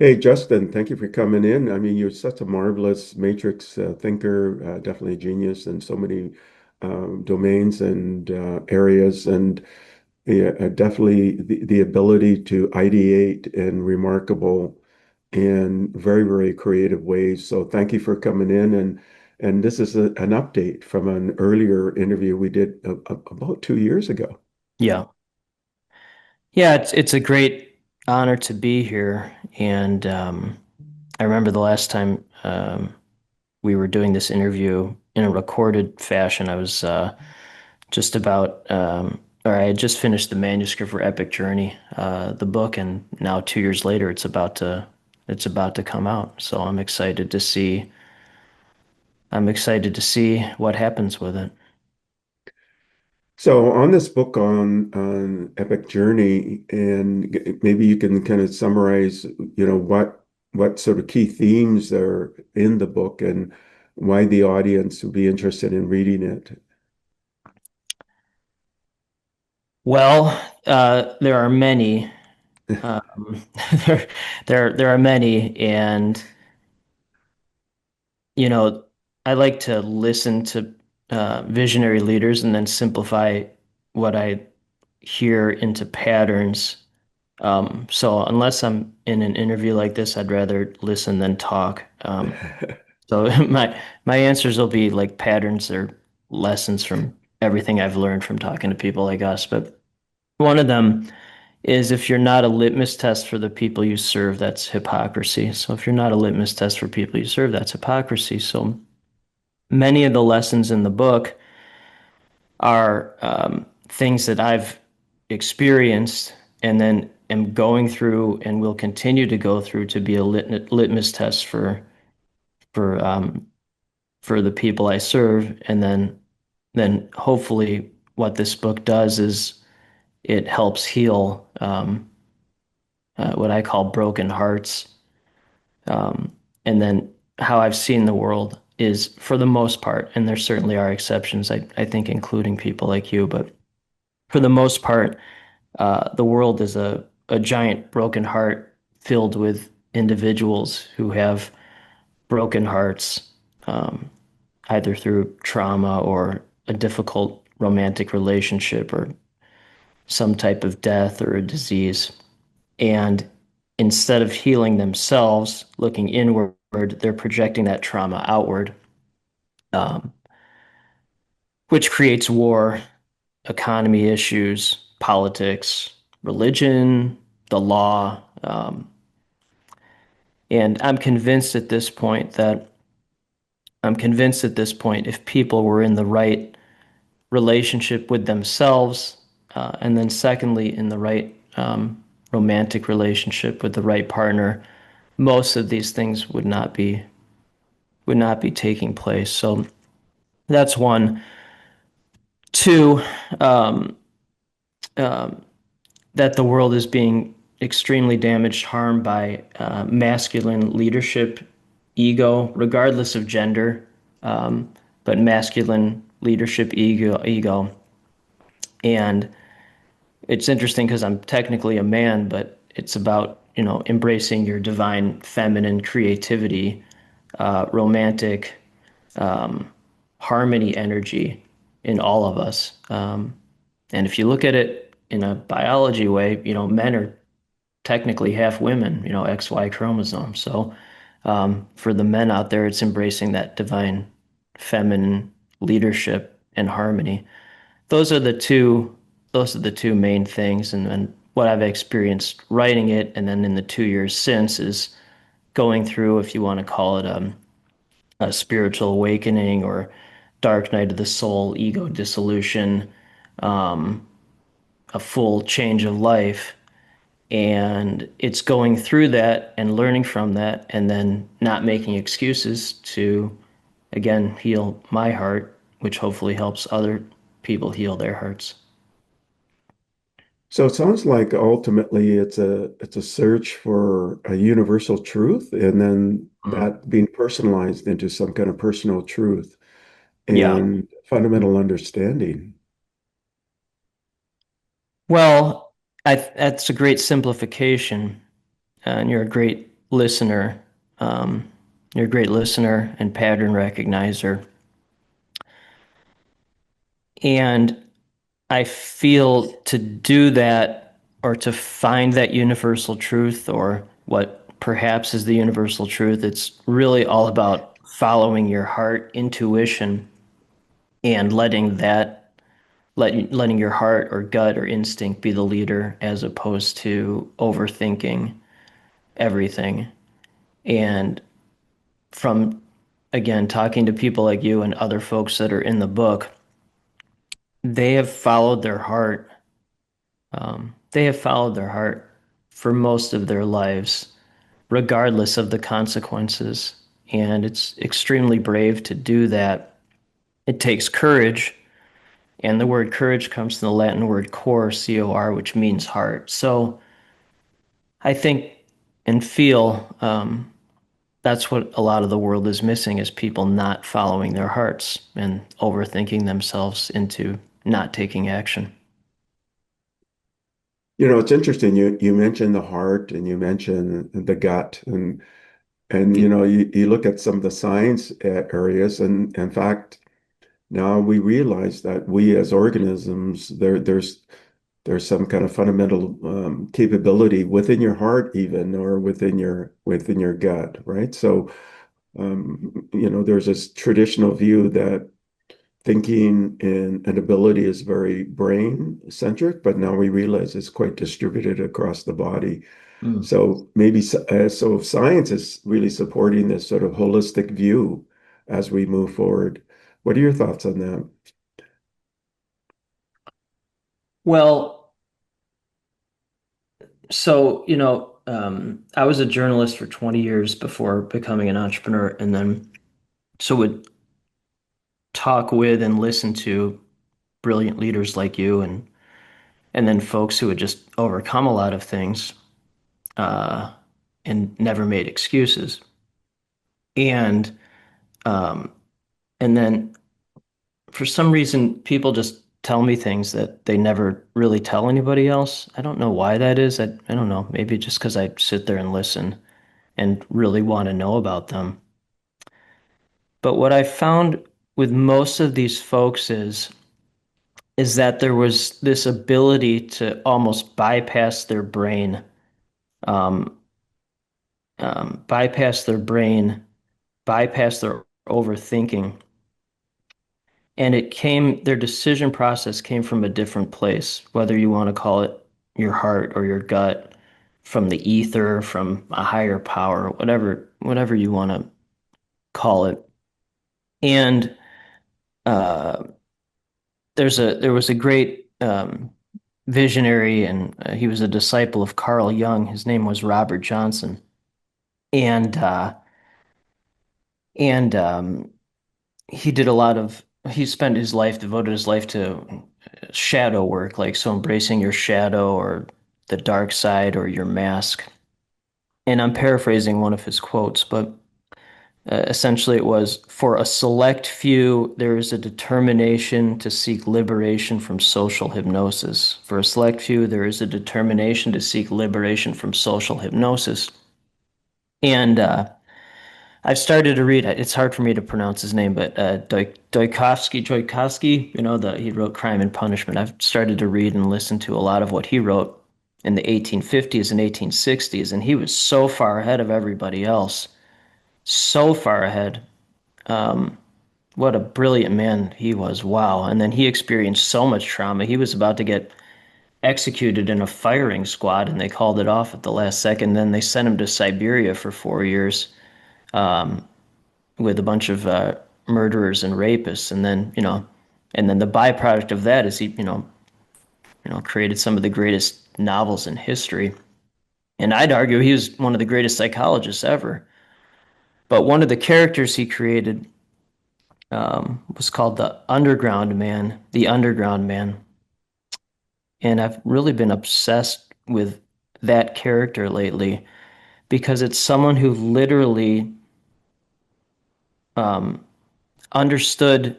Hey, Justin, thank you for coming in. I mean, you're such a marvelous matrix thinker, definitely a genius in so many domains and areas, and yeah, definitely the ability to ideate in remarkable and very, very creative ways. So thank you for coming in. And this is an update from an earlier interview we did about 2 years ago. Yeah. Yeah, it's a great honor to be here. And I remember the last time we were doing this interview in a recorded fashion. I was just about, or I had just finished the manuscript for Epic Journey, the book, and now 2 years later, it's about to come out. So I'm excited to see what happens with it. So on this book on Epic Journey, and maybe you can kind of summarize, what sort of key themes are in the book and why the audience would be interested in reading it. Well, there are many. Um, there are many, and you know, I like to listen to visionary leaders and then simplify what I hear into patterns. So unless I'm in an interview like this, I'd rather listen than talk. So my answers will be like patterns or lessons from everything I've learned from talking to people like us. But one of them is if you're not a litmus test for the people you serve, that's hypocrisy. So if you're not a litmus test for people you serve, that's hypocrisy. So many of the lessons in the book are things that I've experienced and then am going through and will continue to go through to be a litmus test for um, for the people I serve. And then hopefully what this book does is it helps heal what I call broken hearts. Um, and then how I've seen the world is, for the most part, and there certainly are exceptions, I think, including people like you, but for the most part, the world is a giant broken heart filled with individuals who have broken hearts, um, either through trauma or a difficult romantic relationship or some type of death or a disease. And instead of healing themselves, looking inward, they're projecting that trauma outward, um, which creates war, economy issues, politics, religion, the law. And I'm convinced at this point, if people were in the right relationship with themselves, and then secondly, in the right romantic relationship with the right partner, most of these things would not be taking place. So that's one. Two, um, um, that the world is being extremely damaged, harmed by masculine leadership, ego, regardless of gender, um, but masculine leadership, ego. And it's interesting because I'm technically a man, but it's about, embracing your divine feminine creativity, romantic harmony energy in all of us. And if you look at it in a biology way, men are technically half women, XY chromosome. So for the men out there, it's embracing that divine feminine leadership and harmony. Those are the two, those are the two main things. And then what I've experienced writing it, and then in the 2 years since, is going through, if you want to call it a spiritual awakening or dark night of the soul, ego dissolution, um, a full change of life. And it's going through that and learning from that and then not making excuses to, again, heal my heart, which hopefully helps other people heal their hearts. So it sounds like ultimately it's a search for a universal truth, and then Mm. that being personalized into some kind of personal truth Yeah. and fundamental understanding. Well, that's a great simplification, and you're a great listener. Um, you're a great listener and pattern recognizer. And I feel to do that or to find that universal truth or what perhaps is the universal truth, it's really all about following your heart intuition and letting your heart or gut or instinct be the leader as opposed to overthinking everything. And from, again, talking to people like you and other folks that are in the book, they have followed their heart. They have followed their heart for most of their lives, regardless of the consequences. And it's extremely brave to do that. It takes courage. And the word courage comes from the Latin word cor, C-O-R, which means heart. So I think and feel that's what a lot of the world is missing is people not following their hearts and overthinking themselves into not taking action. It's interesting. You mentioned the heart and you mentioned the gut and you look at some of the science areas and in fact now we realize that we as organisms there's some kind of fundamental capability within your heart even or within your gut, right? So there's this traditional view that thinking and ability is very brain centric, but now we realize it's quite distributed across the body. Mm. So maybe so science is really supporting this sort of holistic view as we move forward. What are your thoughts on that? Well, so, I was a journalist for 20 years before becoming an entrepreneur, and then so would talk with and listen to brilliant leaders like you and then folks who had just overcome a lot of things uh, and never made excuses. And um, and then for some reason, people just tell me things that they never really tell anybody else. I don't know why that is. I don't know. Maybe just because I sit there and listen and really want to know about them. But what I found with most of these folks is that there was this ability to almost bypass their brain, um, bypass their brain, bypass their overthinking. And their decision process came from a different place, whether you want to call it your heart or your gut, from the ether, from a higher power, whatever you want to call it. And uh, there was a great visionary, and he was a disciple of Carl Jung. His name was Robert Johnson, and uh, and he did a lot of. He spent his life, devoted his life to shadow work, like so embracing your shadow or the dark side or your mask. And I'm paraphrasing one of his quotes, but essentially it was for a select few, there is a determination to seek liberation from social hypnosis. For a select few, there is a determination to seek liberation from social hypnosis. And I've started to read, it's hard for me to pronounce his name, but Dostoevsky, he wrote Crime and Punishment. I've started to read and listen to a lot of what he wrote in the 1850s and 1860s, and he was so far ahead of everybody else, so far ahead. What a brilliant man he was. Wow. And then he experienced so much trauma. He was about to get executed in a firing squad, and they called it off at the last second. Then they sent him to Siberia for 4 years with a bunch of murderers and rapists, and then the byproduct of that is he, created some of the greatest novels in history. And I'd argue he was one of the greatest psychologists ever. But one of the characters he created was called the Underground Man, and I've really been obsessed with that character lately because it's someone who literally um, understood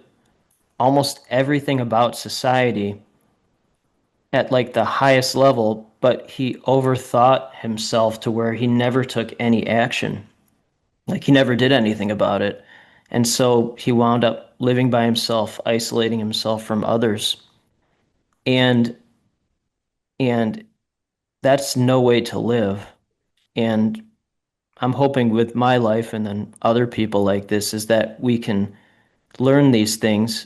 almost everything about society at like the highest level, but he overthought himself to where he never took any action. Like he never did anything about it. And so he wound up living by himself, isolating himself from others. And and that's no way to live. And I'm hoping with my life and then other people like this is that we can learn these things.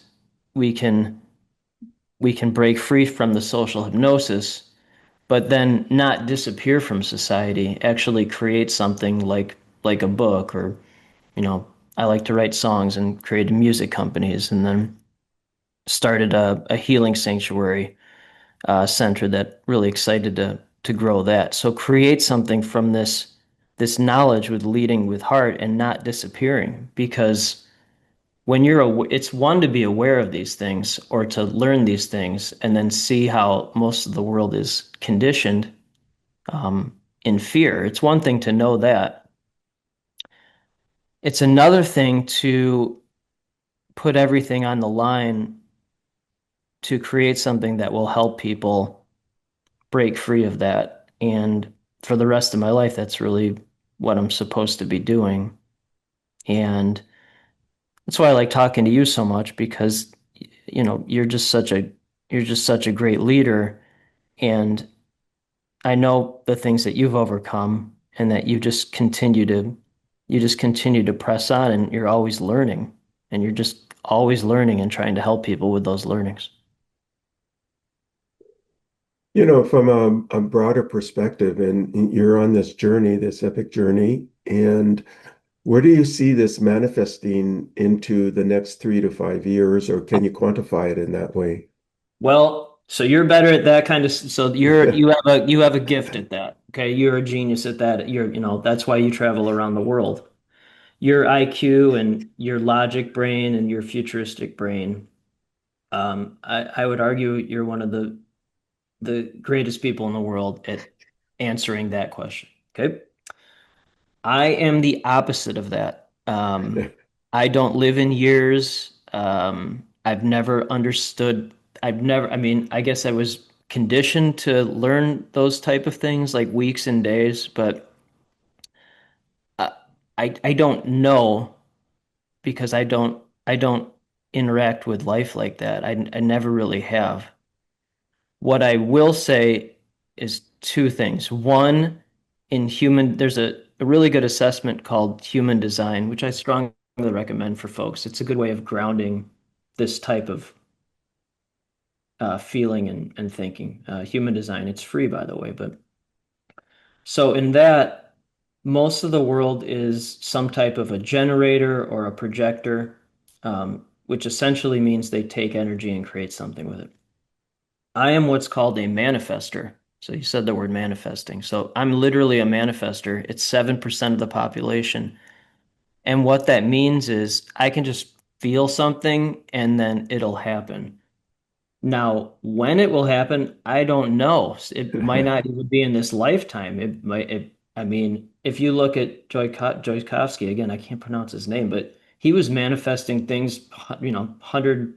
We can we can break free from the social hypnosis, but then not disappear from society, actually create something like a book or, you know, I like to write songs and created music companies and then started a healing sanctuary center that really excited to grow that. So create something from this knowledge with leading with heart and not disappearing because when it's one to be aware of these things or to learn these things and then see how most of the world is conditioned in fear. It's one thing to know that. It's another thing to put everything on the line to create something that will help people break free of that. And for the rest of my life, that's really what I'm supposed to be doing. And that's why I like talking to you so much because, you know, you're just such a great leader. And I know the things that you've overcome and that you just continue to press on and you're always learning and you're just always learning and trying to help people with those learnings. From a broader perspective, and you're on this journey, this epic journey, and where do you see this manifesting into the next 3 to 5 years, or can you quantify it in that way? Well, so you're better at that kind of, so you have a gift at that. Okay. You're a genius at that. You know, that's why you travel around the world. Your IQ and your logic brain and your futuristic brain. I would argue you're one of the greatest people in the world at answering that question. Okay. I am the opposite of that. I don't live in years. I've never understood. I mean, I guess I was conditioned to learn those type of things like weeks and days, but I, I don't know because I don't interact with life like that. I never really have. What I will say is two things. One, there's a really good assessment called human design, which I strongly recommend for folks. It's a good way of grounding this type of feeling and thinking. Human design, it's free, by the way. But so in that, most of the world is some type of a generator or a projector, which essentially means they take energy and create something with it. I am what's called a manifester. So you said the word manifesting. So I'm literally a manifester. It's 7% of the population. And what that means is I can just feel something and then it'll happen. Now, when it will happen, I don't know. It might not even be in this lifetime. I mean, if you look at Joykovsky, again, I can't pronounce his name, but he was manifesting things, 100,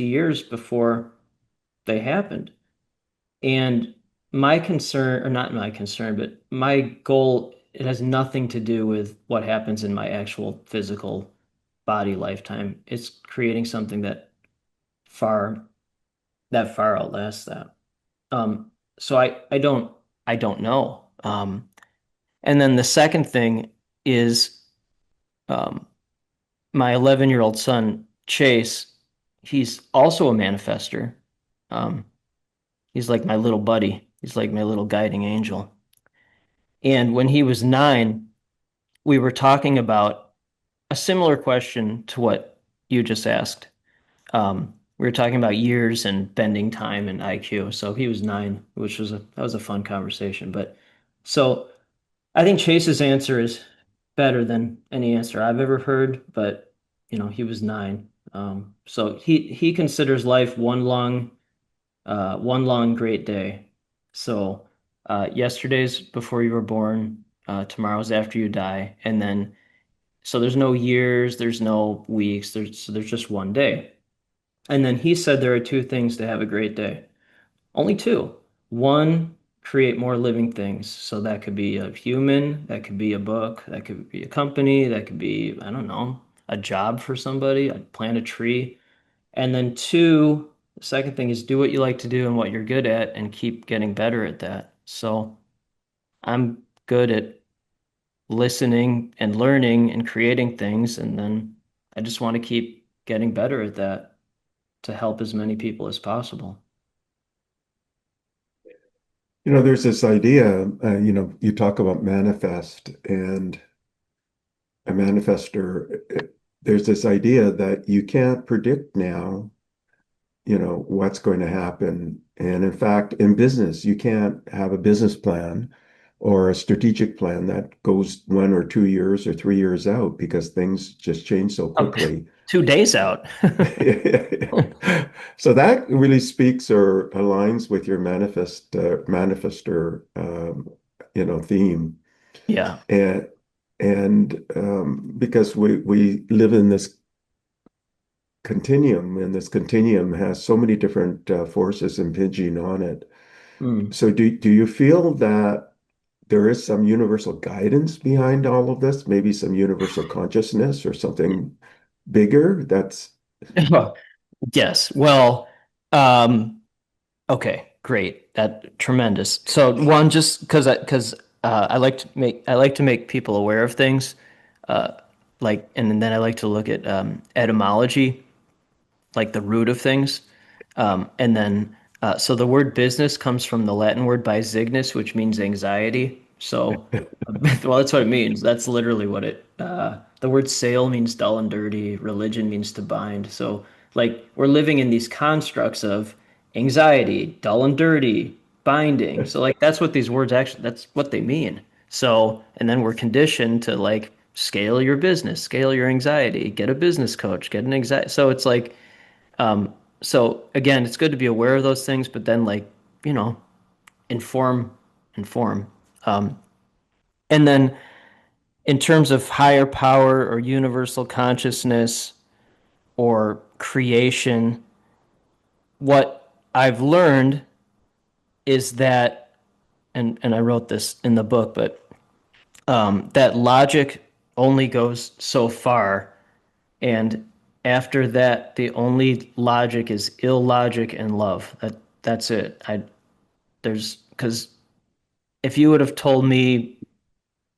years before they happened. And my concern, or not my concern, but my goal, it has nothing to do with what happens in my actual physical body lifetime. It's creating something far, that far outlasts that. So I don't know. And then the second thing is, um, my 11-year-old son, Chase, he's also a manifester. Um, he's like my little buddy. He's like my little guiding angel. And when he was 9, we were talking about a similar question to what you just asked. We were talking about years and bending time and IQ. So he was 9, which was that was a fun conversation. But so I think Chase's answer is better than any answer I've ever heard. But he was 9. So he considers life one long great day. So yesterday's before you were born, tomorrow's after you die, and then so there's no years, there's no weeks, there's just one day. And then he said there are two things to have a great day. Only two. One, create more living things. So that could be a human, that could be a book, that could be a company, that could be, I don't know, a job for somebody. I'd plant a tree. And then two, the second thing is do what you like to do and what you're good at and keep getting better at that. So I'm good at listening and learning and creating things. And then I just want to keep getting better at that to help as many people as possible. There's this idea, you talk about manifest and a manifester. There's this idea that you can't predict now, what's going to happen. And in fact, in business, you can't have a business plan or a strategic plan that goes 1 or 2 years or 3 years out because things just change so Um, quickly. 2 days out. So that really speaks or aligns with your manifester, theme. Yeah. And because we live in this continuum, and this continuum has so many different forces impinging on it. Mm. So do you feel that there is some universal guidance behind all of this? Maybe some universal consciousness or something bigger that's Yes. Well, um, okay, great. That tremendous. So one, just because I like to make people aware of things, uh, and then I like to look at etymology, like the root of things. And then, so the word business comes from the Latin word bisignus, which means anxiety. So, well, that's what it means. That's literally what the word sale means dull and dirty. Religion means to bind. So, like, we're living in these constructs of anxiety, dull and dirty, binding. So, like, that's what these words actually, that's what they mean. So, and then we're conditioned to like scale your business, scale your anxiety, get a business coach, get an anxiety. So it's like, um, so again, it's good to be aware of those things, but then like, you know, inform, inform. Um, and then in terms of higher power or universal consciousness or creation, what I've learned is that, and I wrote this in the book, but that logic only goes so far. And after that, the only logic is illogic and love. That's it. There's because if you would have told me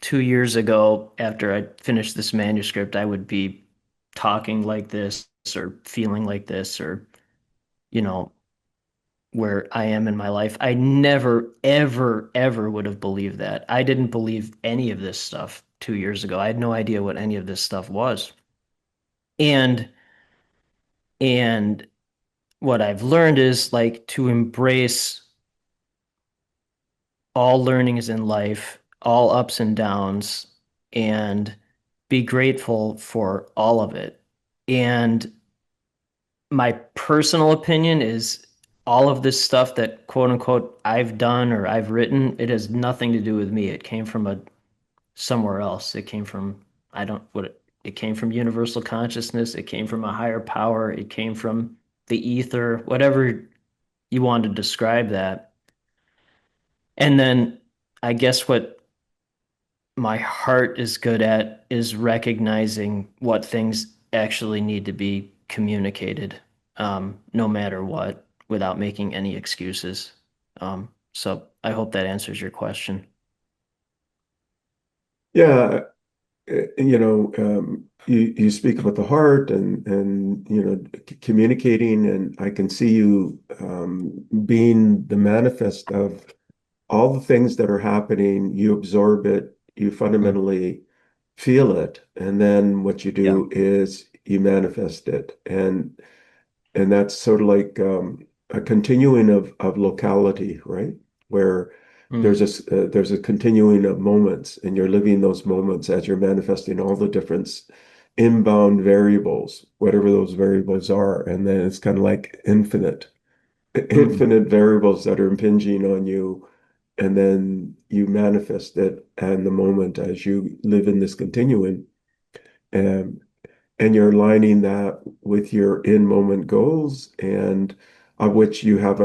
2 years ago after I finished this manuscript, I would be talking like this or feeling like this or, you know, where I am in my life, I never, ever, ever would have believed that. I didn't believe any of this stuff 2 years ago. I had no idea what any of this stuff was. And and what I've learned is like to embrace all learnings in life, all ups and downs, and be grateful for all of it. And my personal opinion is all of this stuff that quote unquote I've done or I've written, it has nothing to do with me. It came from a somewhere else. It came from I don't what it came from universal consciousness. It came from a higher power. It came from the ether, whatever you want to describe that. And then I guess what my heart is good at is recognizing what things actually need to be communicated, no matter what, without making any excuses. So I hope that answers your question. yeah. You speak about the heart and communicating, and I can see you being the manifest of all the things that are happening. You absorb it, you Mm. fundamentally feel it, and then what you Yeah. do is you manifest it, and that's sort of like a continuing of locality, right? Where Mm. there's a continuing of moments, and you're living those moments as you're manifesting all the different inbound variables, whatever those variables are, and then it's kind of like Mm. infinite variables that are impinging on you, and then you manifest it and the moment as you live in this continuum. And you're aligning that with your in moment goals and of which you have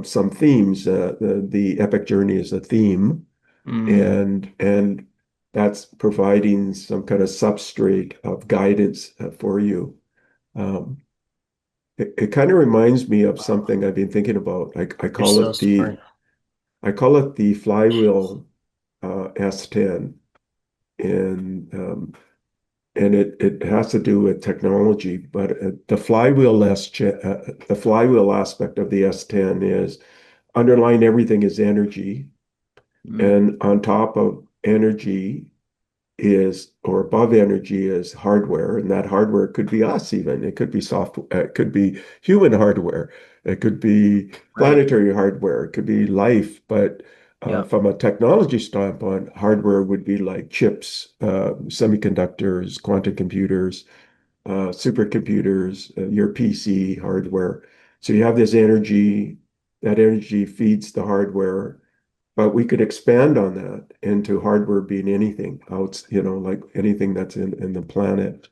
some themes. The epic journey is a theme, Mm, and that's providing some kind of substrate of guidance for you. Um, it kind of reminds me of wow, something I've been thinking about. you're so smart. I call it the flywheel S10, and it has to do with technology. But the flywheel aspect of the S10 is underlying everything is energy, Mm, and on top of energy is, or above energy is hardware, and that hardware could be us even. It could be software, it could be human hardware, it could be right. planetary hardware, it could be life. But Yeah. from a technology standpoint, hardware would be like chips, semiconductors, quantum computers, supercomputers, your PC hardware. So you have this energy, that energy feeds the hardware, but we could expand on that into hardware being anything out, like anything that's in the planet.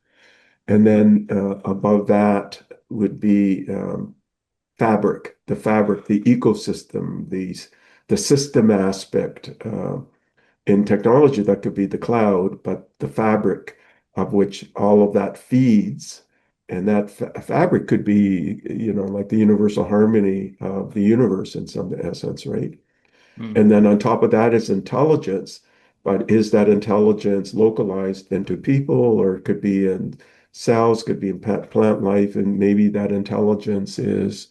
And then above that would be fabric, the ecosystem, the system aspect. In technology, that could be the cloud, but the fabric of which all of that feeds. And that fabric could be, like the universal harmony of the universe in some essence, right? Mm, And then on top of that is intelligence. But is that intelligence localized into people, or it could be in cells, could be in plant life, and maybe that intelligence is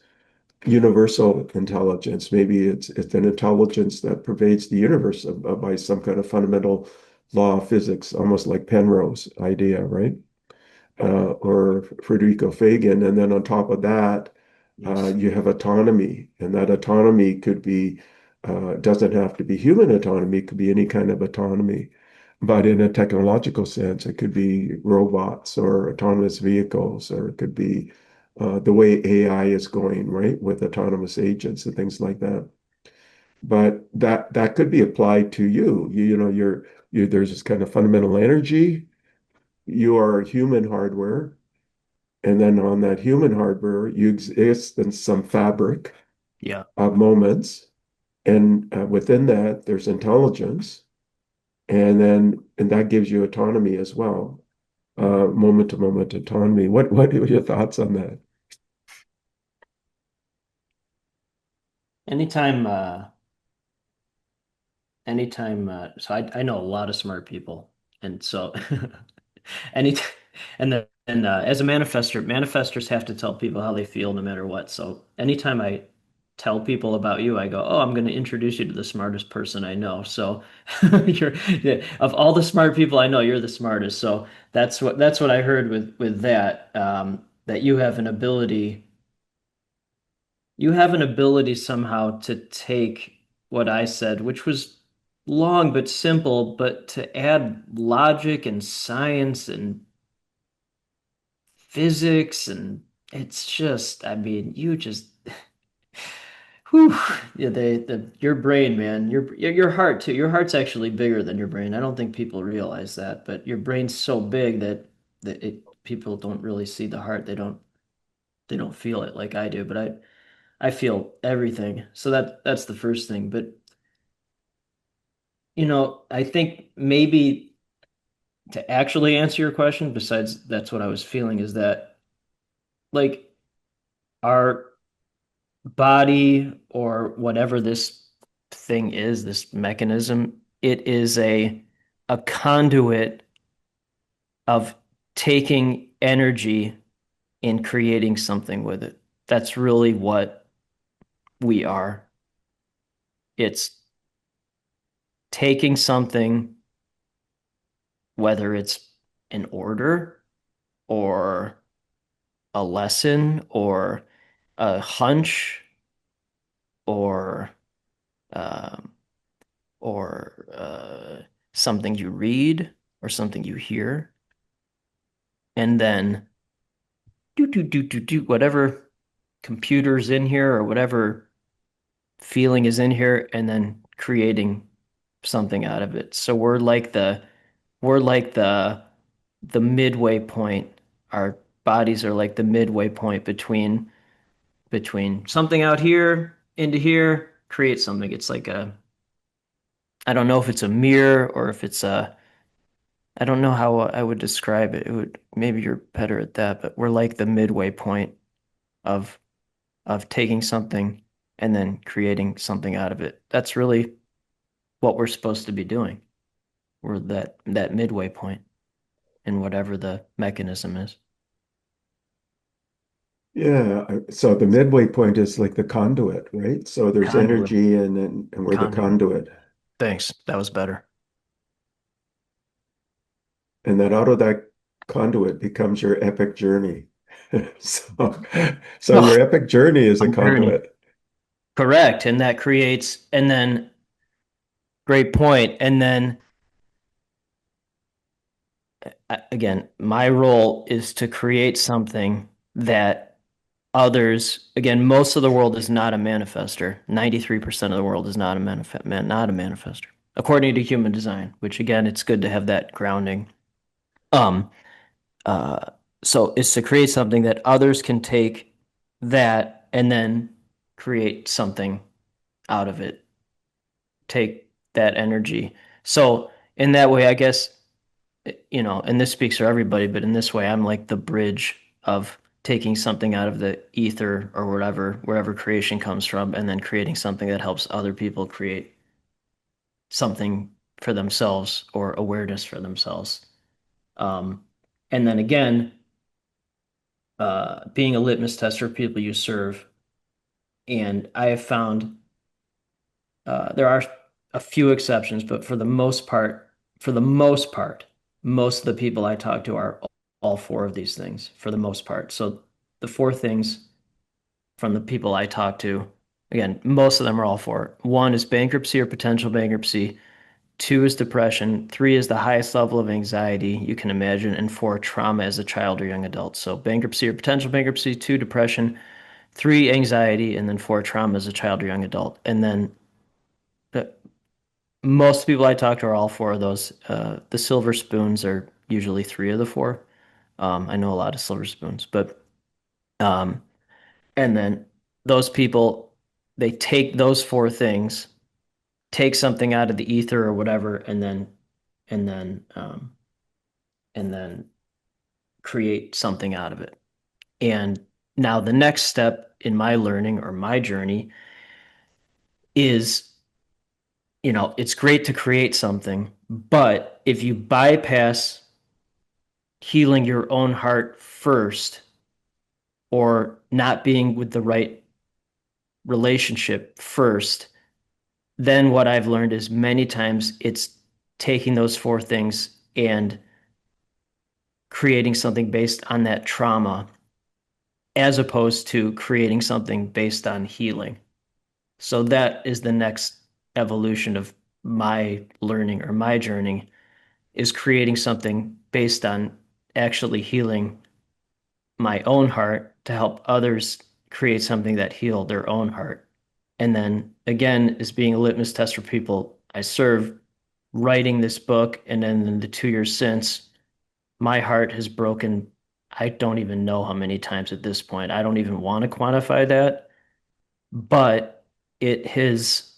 universal intelligence. Maybe it's an intelligence that pervades the universe by some kind of fundamental law of physics, almost like Penrose's idea, right? Or Federico Fagan. And then on top of that, yes. you have autonomy, and that autonomy could be, doesn't have to be human autonomy, it could be any kind of autonomy. But in a technological sense, it could be robots or autonomous vehicles, or it could be the way AI is going, right, with autonomous agents and things like that. But that could be applied to you. There's this kind of fundamental energy. You are human hardware, and then on that human hardware, you exist in some fabric Yeah. of moments. And within that, there's intelligence. And that gives you autonomy as well, Mm. moment to moment autonomy. What are your thoughts on that? Anytime, so I know a lot of smart people. And so any and then as a manifester, manifestors have to tell people how they feel no matter what. So anytime I tell people about you, I go, "Oh, I'm going to introduce you to the smartest person I know." So you're yeah, of all the smart people I know, you're the smartest. So that's what I heard with that that you have an ability somehow to take what I said, which was long but simple, but to add logic and science and physics, and it's just, I mean, you just, whew, yeah, your brain, man, your heart too. Your heart's actually bigger than your brain. I don't think people realize that, but your brain's so big that people don't really see the heart. They don't feel it like I do, but I feel everything. So that's the first thing. But I think maybe to actually answer your question, besides that's what I was feeling, is that like our body or whatever this thing is, this mechanism, it is a conduit of taking energy and creating something with it. That's really what we are. It's taking something, whether it's an order or a lesson or a hunch or um, or something you read or something you hear, and then do whatever computer's in here or whatever feeling is in here, and then creating something out of it. So we're like the midway point. Our bodies are like the midway point between between something out here into here, create something. It's like I don't know if it's a mirror or if it's I don't know how I would describe it. It would, maybe you're better at that, but we're like the midway point of taking something and then creating something out of it. That's really what we're supposed to be doing. We're that midway point in whatever the mechanism is. Yeah. So the midway point is like the conduit, right? So there's Conduit. energy and we're the Conduit. conduit. Thanks. That was better. And then out of that conduit becomes your epic journey. So, so Oh, your epic journey is a I'm journey. conduit. Correct. And that creates, and then great point. And then again, my role is to create something that others, again, most of the world is not a manifester. 93% of the world is not a not a manifester, according to human design, which again, it's good to have that grounding. Um, uh, so it's to create something that others can take that and then create something out of it, take that energy. So in that way, I guess, and this speaks for everybody, but in this way, I'm like the bridge of taking something out of the ether or whatever, wherever creation comes from, and then creating something that helps other people create something for themselves or awareness for themselves. Um, and then again, being a litmus test for people you serve. And I have found there are a few exceptions, but for the most part, most of the people I talk to are all four of these things for the most part. So the four things from the people I talk to, again, most of them are all four. One is bankruptcy or potential bankruptcy. Two is depression. Three is the highest level of anxiety you can imagine. And four, trauma as a child or young adult. So bankruptcy or potential bankruptcy, two, depression, three, anxiety, and then four, trauma as a child or young adult. And then uh, most people I talk to are all four of those. The silver spoons are usually three of the four. I know a lot of silver spoons, but um, and then those people, they take those four things, take something out of the ether or whatever, and then um, and then create something out of it. And now the next step in my learning or my journey is, it's great to create something, but if you bypass healing your own heart first or not being with the right relationship first, then what I've learned is many times it's taking those four things and creating something based on that trauma as opposed to creating something based on healing. So that is the next evolution of my learning or my journey is creating something based on actually healing my own heart to help others create something that heal their own heart. And then again, is being a litmus test for people I serve, writing this book, and then in the 2 years since, my heart has broken. I don't even know how many times at this point. I don't even want to quantify that, but it has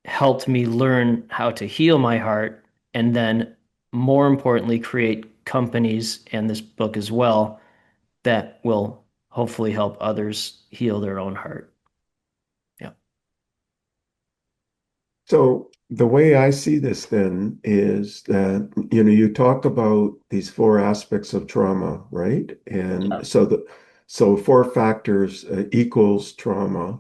helped me learn how to heal my heart and then, more importantly, create companies and this book as well that will hopefully help others heal their own heart. Yeah. So the way I see this then is that, you talk about these four aspects of trauma, right? Yeah. And so four factors equals trauma.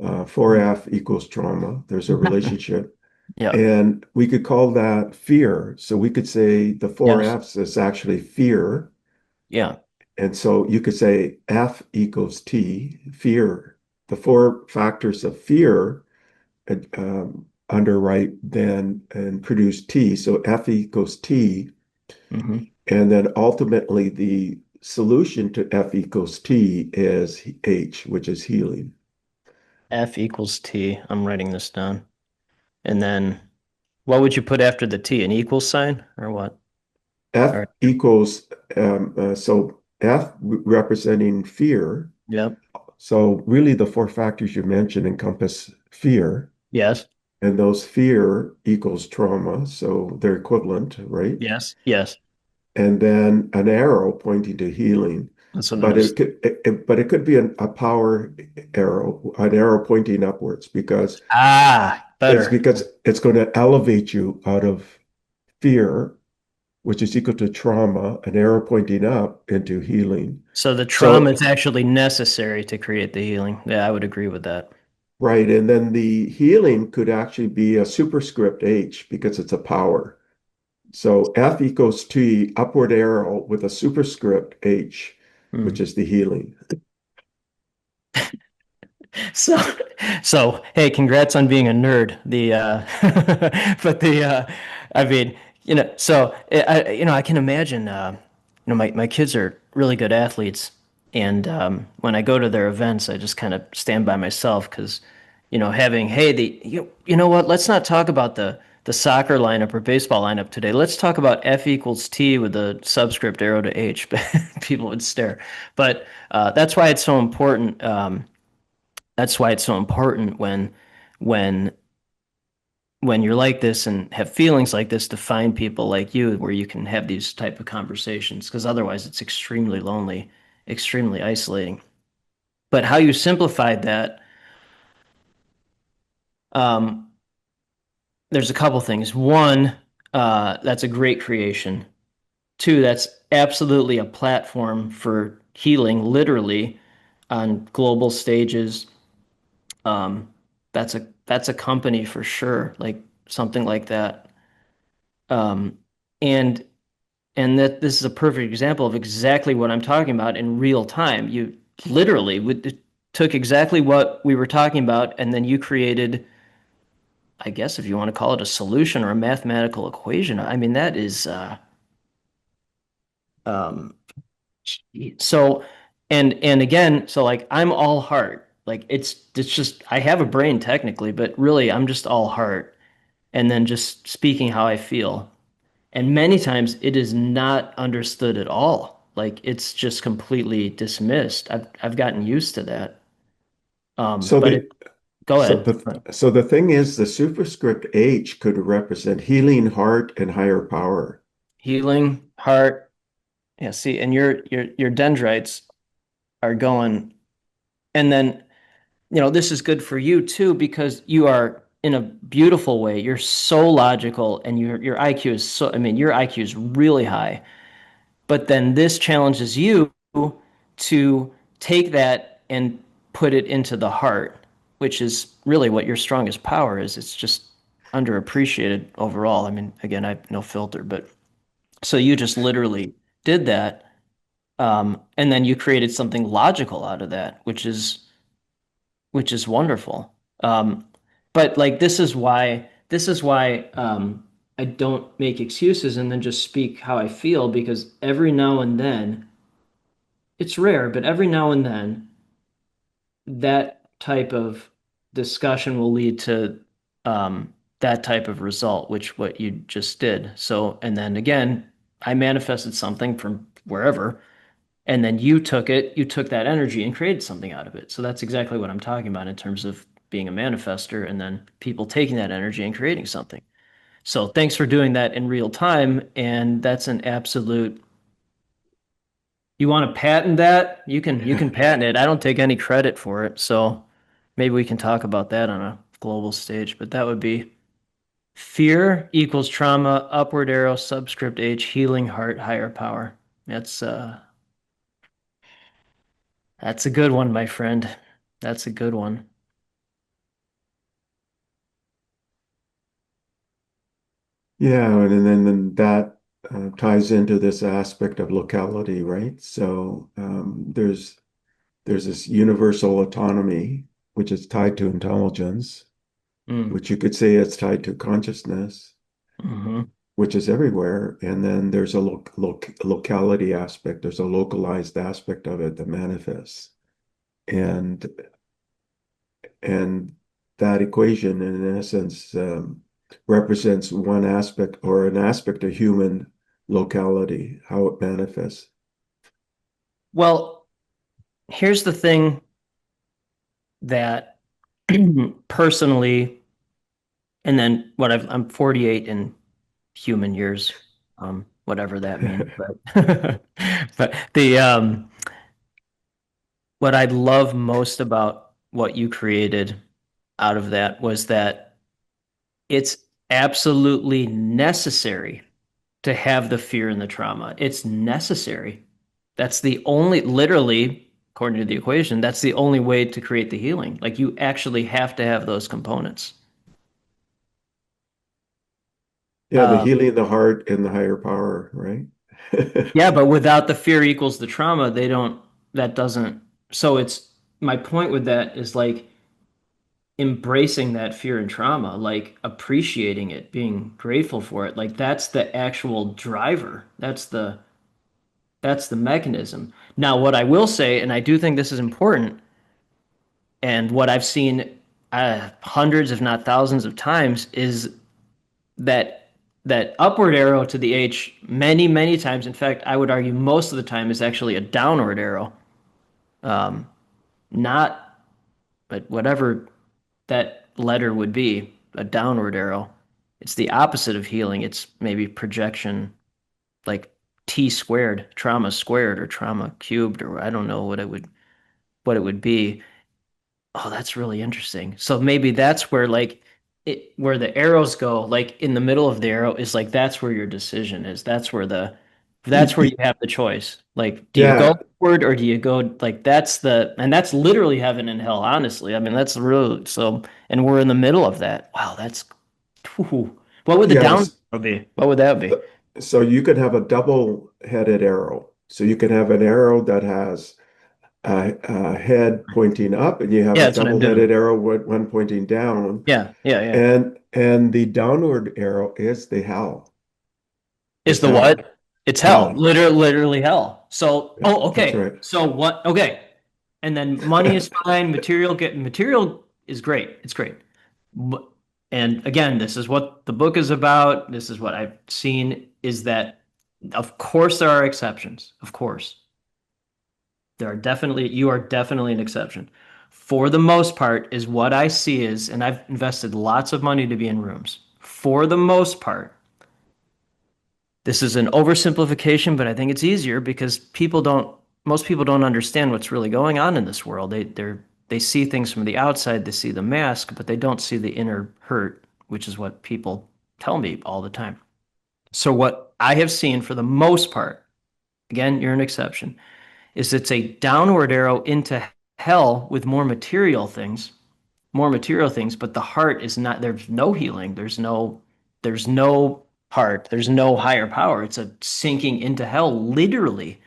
4F equals trauma. There's a relationship. Yeah. And we could call that fear. So we could say the four Yes. F's is actually fear. Yeah. And so you could say F equals T, fear. The four factors of fear underwrite then and produce T. So F equals T. Hmm. And then ultimately the solution to F equals T is H, which is healing. F equals T. I'm writing this down. And then what would you put after the T? An equal sign or what? F All right. equals, so F representing fear, Yep. So really the four factors you mentioned encompass fear, Yes. and those fear equals trauma, so they're equivalent, right? Yes. Yes. And then an arrow pointing to healing. That's what it But is. it could be a power arrow, an arrow pointing upwards Ah, better. because it's going to elevate you out of fear, which is equal to trauma, an arrow pointing up into healing. So the trauma So is actually necessary to create the healing. Yeah, I would agree with that. right, and then the healing could actually be a superscript H because it's a power. So F equals T, upward arrow with a superscript H, which Hmm. is the healing. So, so hey, congrats on being a nerd. But I mean, I can imagine, my kids are really good athletes, and when I go to their events, I just kind of stand by myself because, having, hey, you know what? Let's not talk about the soccer lineup or baseball lineup today. Let's talk about F equals T with a subscript arrow to H. People would stare, but that's why it's so important. That's why it's so important when when you're like this and have feelings like this to find people like you where you can have these type of conversations because otherwise it's extremely lonely, extremely isolating. But how you simplified that, um, there's a couple things. One, that's a great creation. Two, that's absolutely a platform for healing, literally on global stages. Um, that's a company for sure, like something like that. Um, and and that this is a perfect example of exactly what I'm talking about in real time. You literally took exactly what we were talking about, and then you created, I guess, if you want to call it a solution or a mathematical equation. I mean, that is um, so. And again, so like I'm all heart. Like it's just I have a brain technically, but really I'm just all heart. And then just speaking how I feel. And many times it is not understood at all. Like it's just completely dismissed. I've gotten used to that. So But the it Go so ahead. the so the thing is the superscript H could represent healing heart and higher power. Healing, heart. Yeah, see, and your dendrites are going, and then this is good for you too because you are in a beautiful way. You're so logical, and your IQ is so. I mean, your IQ is really high. But then this challenges you to take that and put it into the heart, which is really what your strongest power is. It's just underappreciated overall. I mean, again, I have no filter, but so you just literally did that. And then you created something logical out of that, which is wonderful. But like this is why I don't make excuses and then just speak how I feel because every now and then it's rare, but every now and then that type of discussion will lead to that type of result, which what you just did. So, and then again, I manifested something from wherever, and then you took that energy and created something out of it. So that's exactly what I'm talking about in terms of being a manifester and then people taking that energy and creating something. So thanks for doing that in real time. And that's an absolute You want to patent that? You can patent it. I don't take any credit for it. So maybe we can talk about that on a global stage. But that would be fear equals trauma, upward arrow, subscript H, healing heart, higher power. That's a good one, my friend. That's a good one. Yeah, and then that ties into this aspect of locality, right? So there's this universal autonomy, which is tied to intelligence, Mm. which you could say it's tied to consciousness, Hmm. which is everywhere. And then there's a locality aspect, there's a localized aspect of it that manifests. And and that equation, in essence, represents one aspect or an aspect of human locality, how it manifests. Well, here's the thing. that personally, and then I'm 48 in human years, whatever that means, but but what I love most about what you created out of that was that it's absolutely necessary to have the fear and the trauma. It's necessary. That's the only, literally, according to the equation, that's the only way to create the healing. Like you actually have to have those components. Yeah, the Uh, healing the heart and the higher power, right? yeah, but without the fear equals the trauma, that doesn't. So my point with that is like embracing that fear and trauma, like appreciating it, being grateful for it. Like that's the actual driver. That's the mechanism. Now, what I will say, and I do think this is important, and what I've seen hundreds, if not thousands of times, is that that upward arrow to the H many, many times. In fact, I would argue most of the time is actually a downward arrow. Um, not, but whatever that letter would be, a downward arrow. It's the opposite of healing. It's maybe projection, like T squared, trauma squared, or trauma cubed, or I don't know what it would be. Oh, that's really interesting. So maybe that's where like where the arrows go, like in the middle of the arrow is like that's where your decision is. That's where you have the choice. Like, do you go Yeah, upward or do you go like and that's literally heaven and hell, honestly. I mean, that's real. So, and we're in the middle of that. Wow, that's whew. What would the yeah. down be? What would that be? So you could have a double-headed arrow. So you could have an arrow that has a head pointing up, and you have Yeah, a that's what I'm doing. double-headed arrow with one pointing down. Yeah, yeah, yeah. And the downward arrow is the hell. Is It's the hell. what? It's hell. Hell. Literally hell. So, Yeah, oh, that's okay. right. So what? Okay. And then money is fine. Material is great. It's great. But, and again, this is what the book is about. This is what I've seen is that, of course, there are exceptions. Of course, you are definitely an exception. For the most part, is what I see is, and I've invested lots of money to be in rooms. For the most part, this is an oversimplification, but I think it's easier because most people don't understand what's really going on in this world. They see things from the outside, they see the mask, but they don't see the inner hurt, which is what people tell me all the time. So what I have seen for the most part, again, you're an exception, is it's a downward arrow into hell with more material things, but the heart is not, there's no healing. There's no heart. There's no higher power. It's a sinking into hell, literally,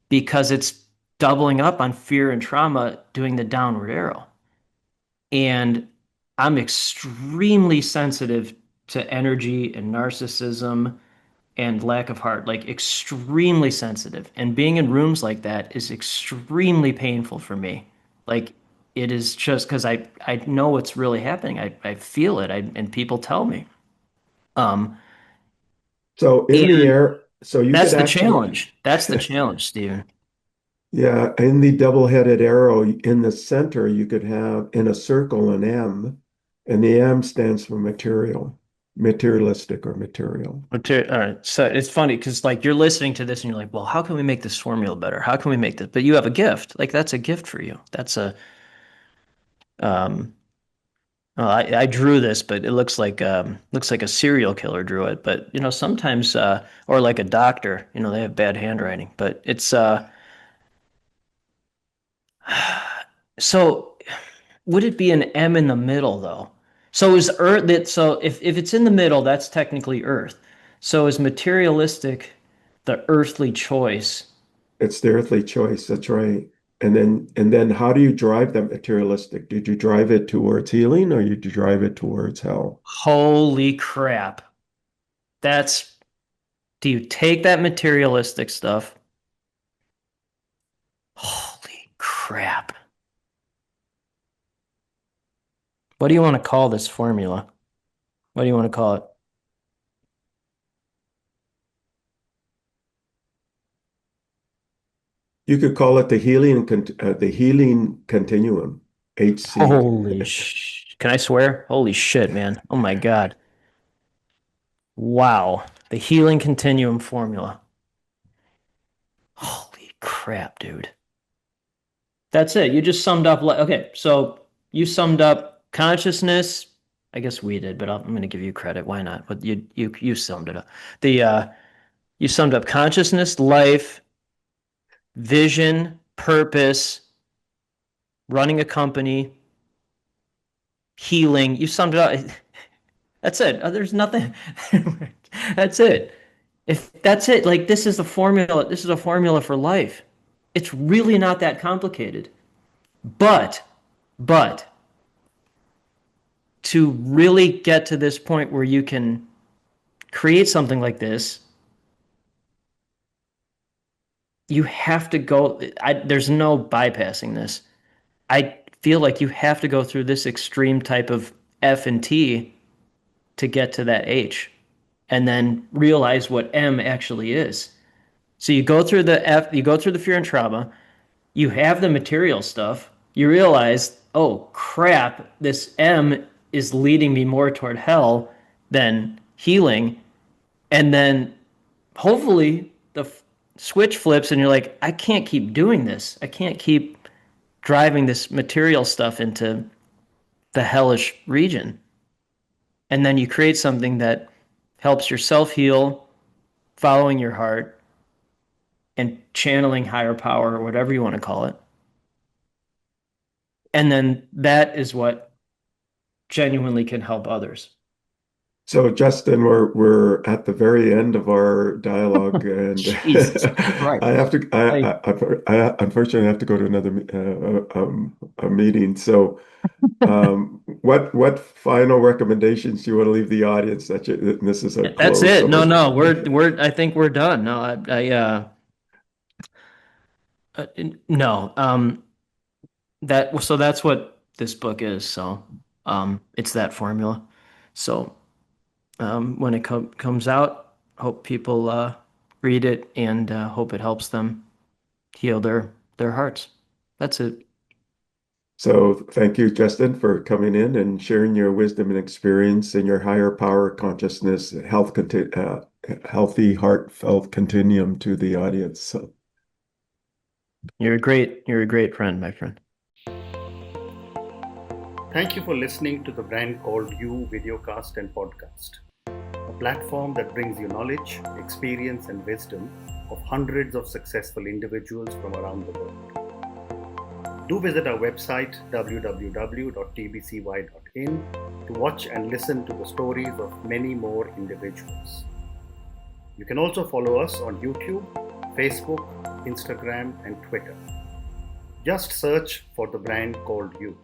because it's doubling up on fear and trauma, doing the downward arrow. And I'm extremely sensitive to energy and narcissism and lack of heart, like extremely sensitive. And being in rooms like that is extremely painful for me. Like it is just because I know what's really happening. I feel it. And people tell me. Um, So in the and air, so you could that's the actually, challenge. That's the challenge, Stephen. yeah, in the double-headed arrow in the center, you could have in a circle an M, and the M stands for material, materialistic or material. All right. So it's funny because like you're listening to this and you're like, well, how can we make this formula better? How can we make this? But you have a gift. Like that's a gift for you. Um, I drew this, but it looks like a serial killer drew it. But you know, sometimes or like a doctor, you know, they have bad handwriting. But it's so would it be an M in the middle though? So is Earth that so if it's in the middle, that's technically Earth. So is materialistic the earthly choice? It's the earthly choice. That's right. And then how do you drive that materialistic? Did you drive it towards healing or did you drive it towards hell? Holy crap. That's do you take that materialistic stuff? Holy crap. What do you want to call this formula? What do you want to call it? You could call it the healing continuum. HC. Can I swear? Holy shit, man. Oh my God. Wow. The healing continuum formula. Holy crap, dude. That's it. You just summed up okay, so you summed up consciousness. I guess we did, but I'm going to give you credit. Why not? But you summed it up. The You summed up consciousness, life, vision, purpose, running a company, healing. You summed it up. That's it. There's nothing. That's it. If that's it, like this is the formula. This is a formula for life. It's really not that complicated. But, but to really get to this point where you can create something like this, you have to go. There's no bypassing this. I feel like you have to go through this extreme type of F and T to get to that H, and then realize what M actually is. So you go through the F, you go through the fear and trauma, you have the material stuff, you realize, oh crap, this M is leading me more toward hell than healing. And then hopefully the switch flips and you're like, I can't keep doing this. I can't keep driving this material stuff into the hellish region. And then you create something that helps yourself heal, following your heart, and channeling higher power or whatever you want to call it. And then that is what genuinely can help others. So, Justin, we're at the very end of our dialogue, and Jesus Christ. I have to. I, I unfortunately have to go to another a meeting. So, what final recommendations do you want to leave the audience? This is a that's close. it. So No, much. no, I think we're done. No, uh, no, so that's what this book is. So, it's that formula. So, when it comes out, hope people read it and hope it helps them heal their hearts. That's it. So, thank you, Justin, for coming in and sharing your wisdom and experience and your higher power consciousness, healthy, heartfelt continuum to the audience. So, You're a great friend, my friend. Thank you for listening to the Brand Called You videocast and podcast, a platform that brings you knowledge, experience, and wisdom of hundreds of successful individuals from around the world. Do visit our website www.tbcy.in to watch and listen to the stories of many more individuals. You can also follow us on YouTube, Facebook, Instagram, and Twitter. Just search for the Brand Called You.